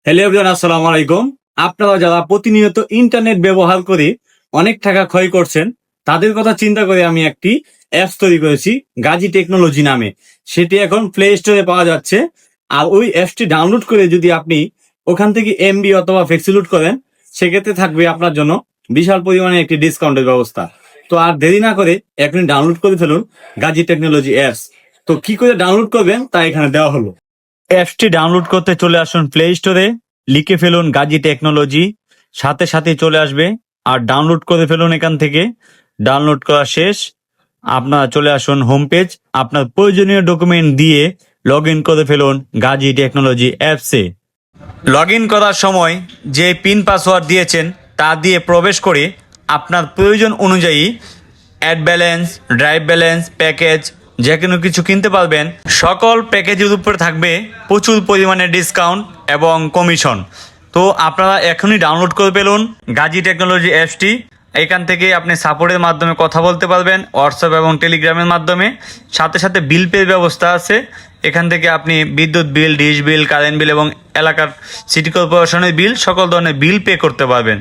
Hello everyone, আসসালামু আলাইকুম। আপনারা যারা প্রতিনিয়ত ইন্টারনেট ব্যবহার করে অনেক টাকা ক্ষয় করছেন, তাদের কথা চিন্তা করে আমি একটি অ্যাপস তৈরি করেছি গাজী টেকনোলজি নামে। সেটি এখন প্লে স্টোরে পাওয়া যাচ্ছে। আর ওই অ্যাপসটি ডাউনলোড করে যদি আপনি ওখান থেকে এমবি অথবা ফ্লেক্সিলোড করেন, সেক্ষেত্রে থাকবে আপনার জন্য বিশাল পরিমাণে একটি ডিসকাউন্টের ব্যবস্থা। তো আর দেরি না করে এখনই ডাউনলোড করে ফেলুন গাজী টেকনোলজি অ্যাপস। তো কি করে ডাউনলোড করবেন তা এখানে দেওয়া হলো। অ্যাপসটি ডাউনলোড করতে চলে আসুন প্লে স্টোরে, লিখে ফেলুন গাজী টেকনোলজি, সাথে সাথে চলে আসবে। আর ডাউনলোড করে ফেলুন এখান থেকে। ডাউনলোড করা শেষ, আপনারা চলে আসুন হোম পেজ। আপনার প্রয়োজনীয় ডকুমেন্ট দিয়ে লগ ইন করে ফেলুন গাজী টেকনোলজি অ্যাপসে। লগ ইন করার সময় যে পিন পাসওয়ার্ড দিয়েছেন তা দিয়ে প্রবেশ করে আপনার প্রয়োজন অনুযায়ী add balance, drive balance, package যে কোনো কিছু কিনতে পারবেন। সকল প্যাকেজের উপরে থাকবে প্রচুর পরিমাণে ডিসকাউন্ট এবং কমিশন। তো আপনারা এখনই ডাউনলোড করে ফেলুন গাজী টেকনোলজি অ্যাপসটি। এখান থেকে আপনি সাপোর্টের মাধ্যমে কথা বলতে পারবেন, হোয়াটসঅ্যাপ এবং টেলিগ্রামের মাধ্যমে। সাথে সাথে বিল পের ব্যবস্থা আছে। এখান থেকে আপনি বিদ্যুৎ বিল, ডিশ বিল, কারেন্ট বিল এবং এলাকার সিটি কর্পোরেশনের বিল, সকল ধরনের বিল পে করতে পারবেন।